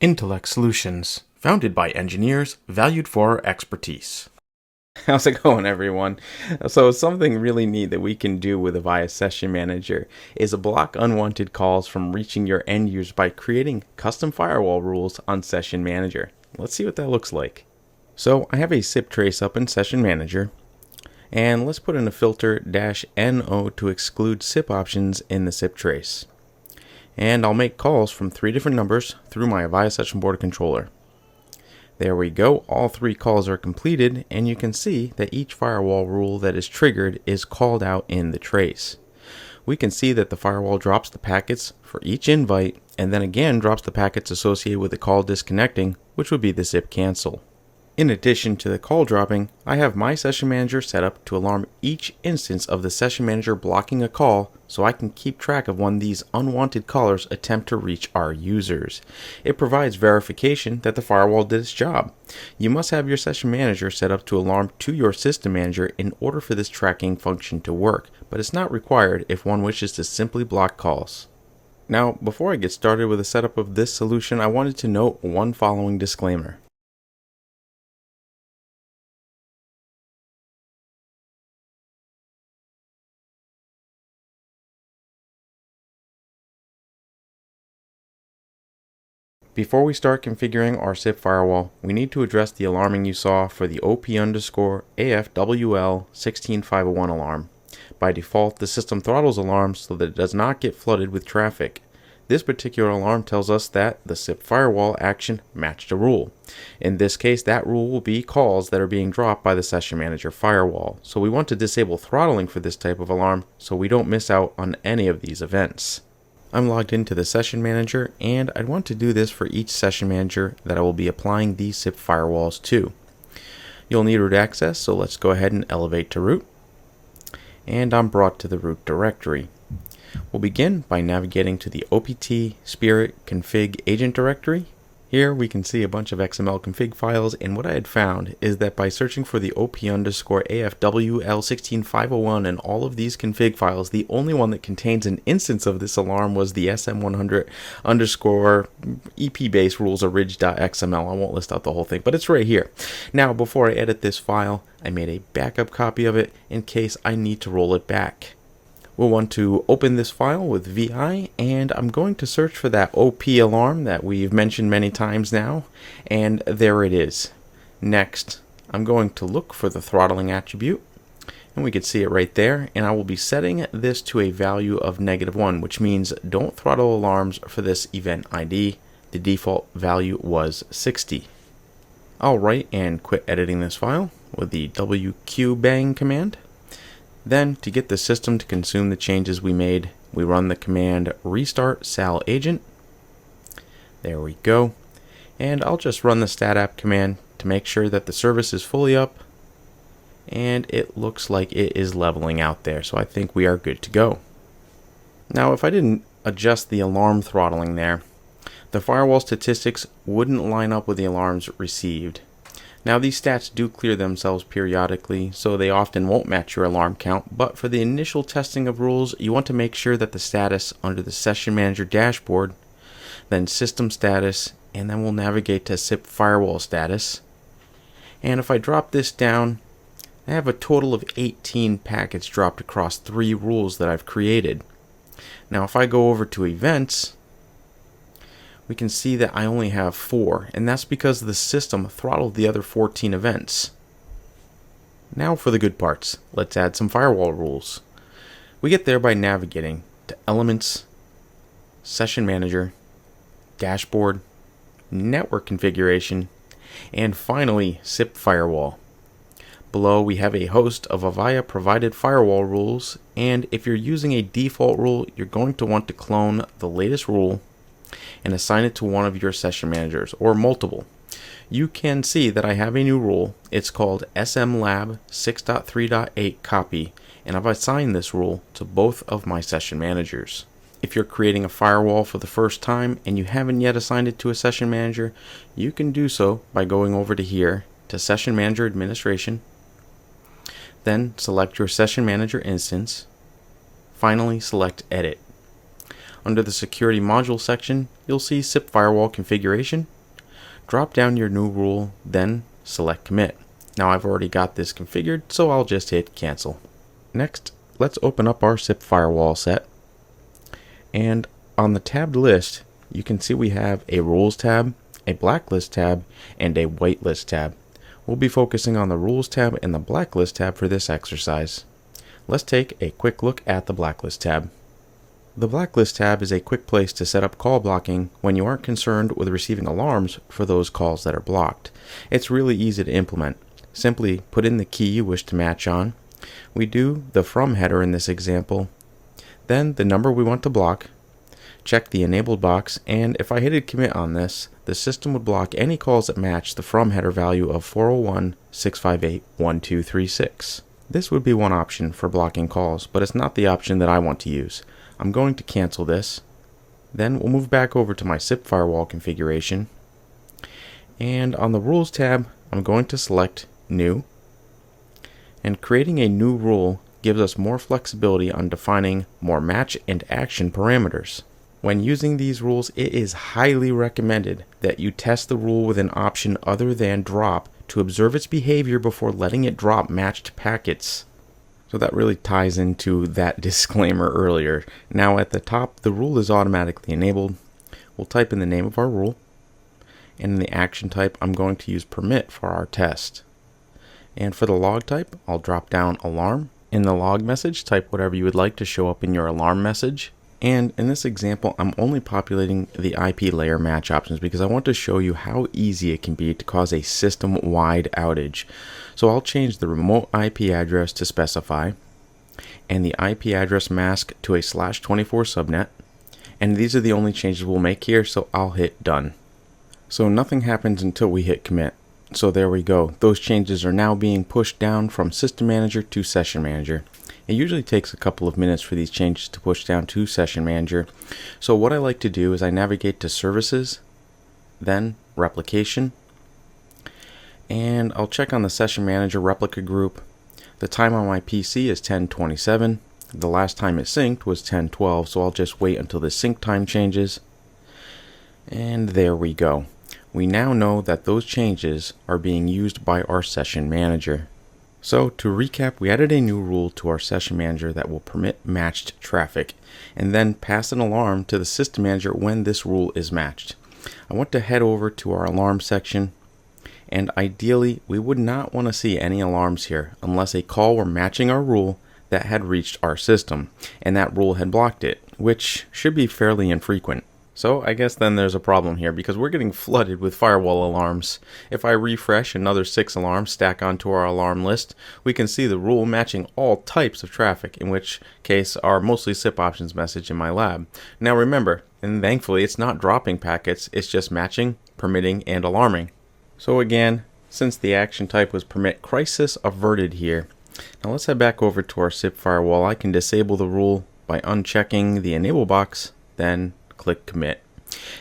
intlx Solutions, founded by engineers valued for our expertise. How's it going, everyone? So something really neat that we can do with Avaya Session Manager is block unwanted calls from reaching your end users by creating custom firewall rules on Session Manager. Let's see what that looks like. So I have a SIP trace up in Session Manager, and let's put in a filter -no to exclude SIP options in the SIP trace. And I'll make calls from 3 different numbers through my Avaya Session Border Controller. There we go, all 3 calls are completed, and you can see that each firewall rule that is triggered is called out in the trace. We can see that the firewall drops the packets for each invite, and then again drops the packets associated with the call disconnecting, which would be the SIP cancel. In addition to the call dropping, I have my Session Manager set up to alarm each instance of the Session Manager blocking a call so I can keep track of when these unwanted callers attempt to reach our users. It provides verification that the firewall did its job. You must have your Session Manager set up to alarm to your System Manager in order for this tracking function to work, but it's not required if one wishes to simply block calls. Now, before I get started with the setup of this solution, I wanted to note one following disclaimer. Before we start configuring our SIP firewall, we need to address the alarming you saw for the OP_AFWL16501 alarm. By default, the system throttles alarms so that it does not get flooded with traffic. This particular alarm tells us that the SIP firewall action matched a rule. In this case, that rule will be calls that are being dropped by the Session Manager firewall. So we want to disable throttling for this type of alarm so we don't miss out on any of these events. I'm logged into the Session Manager, and I'd want to do this for each Session Manager that I will be applying these SIP firewalls to. You'll need root access, so let's go ahead and elevate to root. And I'm brought to the root directory. We'll begin by navigating to the OPT Spirit Config Agent directory. Here we can see a bunch of XML config files, and what I had found is that by searching for the OP_AFWL16501 and all of these config files, the only one that contains an instance of this alarm was the SM100_EP-based rules orig.xml. I won't list out the whole thing, but it's right here. Now, before I edit this file, I made a backup copy of it in case I need to roll it back. We'll want to open this file with VI, and I'm going to search for that OP alarm that we've mentioned many times now, and there it is. Next, I'm going to look for the throttling attribute, and we can see it right there, and I will be setting this to a value of -1, which means don't throttle alarms for this event ID. The default value was 60. I'll write and quit editing this file with the wqbang command. Then, to get the system to consume the changes we made, we run the command restart sal agent. There we go. And I'll just run the stat-app command to make sure that the service is fully up. And it looks like it is leveling out there, so I think we are good to go. Now, if I didn't adjust the alarm throttling there, the firewall statistics wouldn't line up with the alarms received. Now, these stats do clear themselves periodically, so they often won't match your alarm count, but for the initial testing of rules, you want to make sure that the status under the Session Manager dashboard, then System Status, and then we'll navigate to SIP Firewall Status. And if I drop this down, I have a total of 18 packets dropped across 3 rules that I've created. Now, if I go over to Events, we can see that I only have 4, and that's because the system throttled the other 14 events. Now for the good parts. Let's add some firewall rules. We get there by navigating to Elements, Session Manager, Dashboard, Network Configuration, and finally SIP Firewall. Below we have a host of Avaya provided firewall rules, and if you're using a default rule, you're going to want to clone the latest rule and assign it to one of your Session Managers, or multiple. You can see that I have a new rule. It's called smlab 6.3.8 copy, and I've assigned this rule to both of my Session Managers. If you're creating a firewall for the first time and you haven't yet assigned it to a Session Manager, you can do so by going over to here to Session Manager Administration, then select your Session Manager instance, finally select Edit. Under the security module section, you'll see SIP firewall configuration. Drop down your new rule, then select commit. Now I've already got this configured, so I'll just hit cancel. Next, let's open up our SIP firewall set. And on the tabbed list, you can see we have a rules tab, a blacklist tab, and a whitelist tab. We'll be focusing on the rules tab and the blacklist tab for this exercise. Let's take a quick look at the blacklist tab. The blacklist tab is a quick place to set up call blocking when you aren't concerned with receiving alarms for those calls that are blocked. It's really easy to implement. Simply put in the key you wish to match on. We do the from header in this example, then the number we want to block, check the enabled box, and if I hit commit on this, the system would block any calls that match the from header value of 401.658.1236. This would be one option for blocking calls, but it's not the option that I want to use. I'm going to cancel this. Then we'll move back over to my SIP firewall configuration. And on the rules tab, I'm going to select new. And creating a new rule gives us more flexibility on defining more match and action parameters. When using these rules, it is highly recommended that you test the rule with an option other than drop to observe its behavior before letting it drop matched packets. So that really ties into that disclaimer earlier. Now at the top, the rule is automatically enabled. We'll type in the name of our rule. And in the action type, I'm going to use permit for our test. And for the log type, I'll drop down alarm. In the log message, type whatever you would like to show up in your alarm message. And in this example, I'm only populating the IP layer match options because I want to show you how easy it can be to cause a system-wide outage. So I'll change the remote IP address to specify, and the IP address mask to a /24 subnet. And these are the only changes we'll make here, so I'll hit done. So nothing happens until we hit commit. So there we go. Those changes are now being pushed down from System Manager to Session Manager. It usually takes a couple of minutes for these changes to push down to Session Manager. So what I like to do is I navigate to Services, then Replication, and I'll check on the Session Manager replica group. The time on my PC is 10:27. The last time it synced was 10:12, so I'll just wait until the sync time changes. And there we go. We now know that those changes are being used by our Session Manager. So to recap, we added a new rule to our Session Manager that will permit matched traffic, and then pass an alarm to the System Manager when this rule is matched. I want to head over to our alarm section, and ideally we would not want to see any alarms here unless a call were matching our rule that had reached our system, and that rule had blocked it, which should be fairly infrequent. So I guess then there's a problem here because we're getting flooded with firewall alarms. If I refresh, another 6 alarms stack onto our alarm list, we can see the rule matching all types of traffic, in which case are mostly SIP options message in my lab. Now remember, and thankfully it's not dropping packets, it's just matching, permitting, and alarming. So again, since the action type was permit crisis averted here, now let's head back over to our SIP firewall. I can disable the rule by unchecking the enable box, then click commit,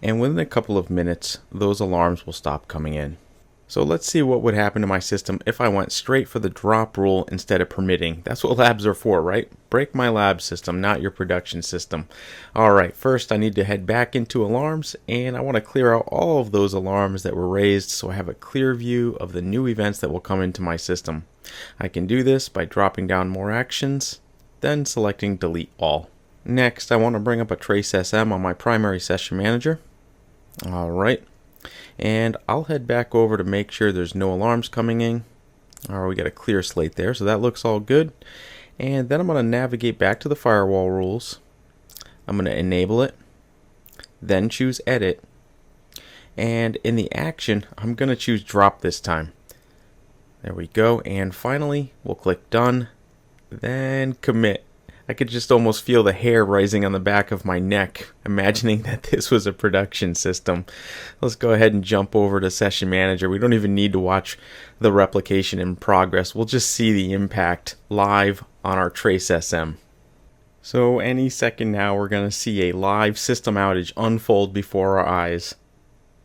and within a couple of minutes those alarms will stop coming in. So let's see what would happen to my system if I went straight for the drop rule instead of permitting. That's what labs are for, right? Break my lab system, not your production system. Alright, first I need to head back into alarms, and I want to clear out all of those alarms that were raised so I have a clear view of the new events that will come into my system. I can do this by dropping down more actions, then selecting delete all. Next, I want to bring up a trace SM on my primary Session Manager. Alright, and I'll head back over to make sure there's no alarms coming in. Alright, we got a clear slate there, so that looks all good. And then I'm going to navigate back to the firewall rules. I'm going to enable it, then choose edit, and in the action, I'm going to choose drop this time. There we go, and finally, we'll click done, then commit. I could just almost feel the hair rising on the back of my neck, imagining that this was a production system. Let's go ahead and jump over to Session Manager. We don't even need to watch the replication in progress. We'll just see the impact live on our trace SM. So any second now, we're going to see a live system outage unfold before our eyes.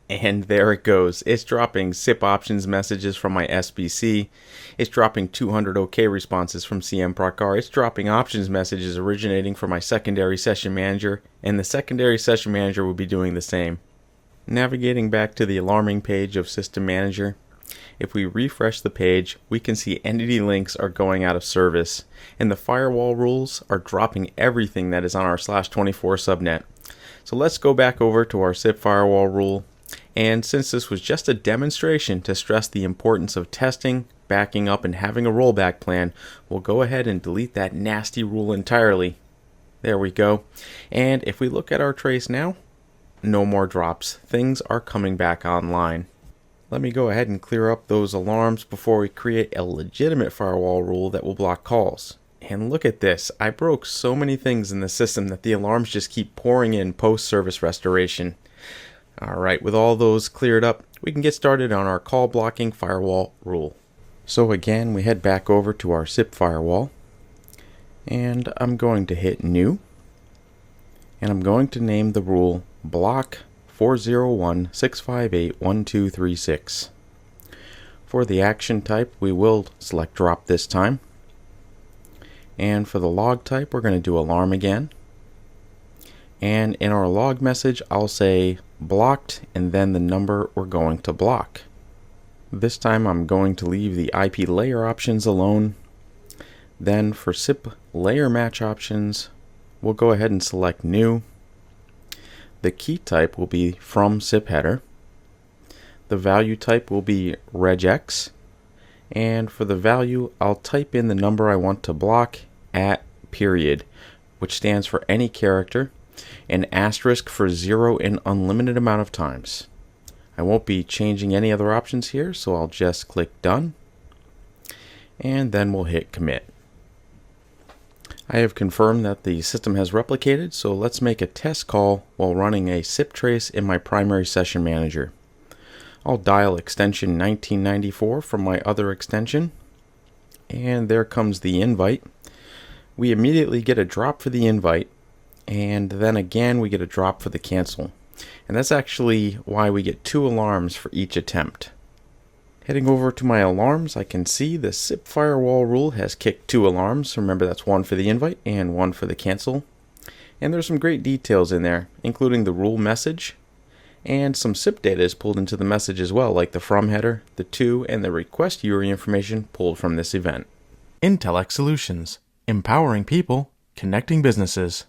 And there it goes. It's dropping SIP options messages from my SBC. It's dropping 200 OK responses from CM-Proc-R. It's dropping options messages originating from my secondary session manager, and the secondary session manager will be doing the same. Navigating back to the alarming page of System Manager, if we refresh the page, we can see entity links are going out of service, and the firewall rules are dropping everything that is on our /24 subnet. So let's go back over to our SIP firewall rule, and since this was just a demonstration to stress the importance of testing, backing up, and having a rollback plan, we'll go ahead and delete that nasty rule entirely. There we go. And if we look at our trace now, no more drops. Things are coming back online. Let me go ahead and clear up those alarms before we create a legitimate firewall rule that will block calls. And look at this. I broke so many things in the system that the alarms just keep pouring in post-service restoration. Alright, with all those cleared up, we can get started on our call blocking firewall rule. So again, we head back over to our SIP firewall, and I'm going to hit New, and I'm going to name the rule block 401-658-1236. For the action type, we will select drop this time. And for the log type, we're going to do alarm again. And in our log message, I'll say blocked and then the number we're going to block. This time I'm going to leave the IP layer options alone. Then for SIP layer match options, we'll go ahead and select new. The key type will be from SIP header. The value type will be regex. And for the value, I'll type in the number I want to block at period, which stands for any character, and asterisk for 0 an unlimited amount of times. I won't be changing any other options here, so I'll just click done, and then we'll hit commit. I have confirmed that the system has replicated, so let's make a test call while running a SIP trace in my primary session manager. I'll dial extension 1994 from my other extension, and there comes the invite. We immediately get a drop for the invite, and then again we get a drop for the cancel. And that's actually why we get 2 alarms for each attempt. Heading over to my alarms, I can see the SIP firewall rule has kicked 2 alarms. Remember, that's 1 for the invite and 1 for the cancel. And there's some great details in there, including the rule message, and some SIP data is pulled into the message as well, like the from header, the to, and the request URI information pulled from this event. intlx Solutions, empowering people, connecting businesses.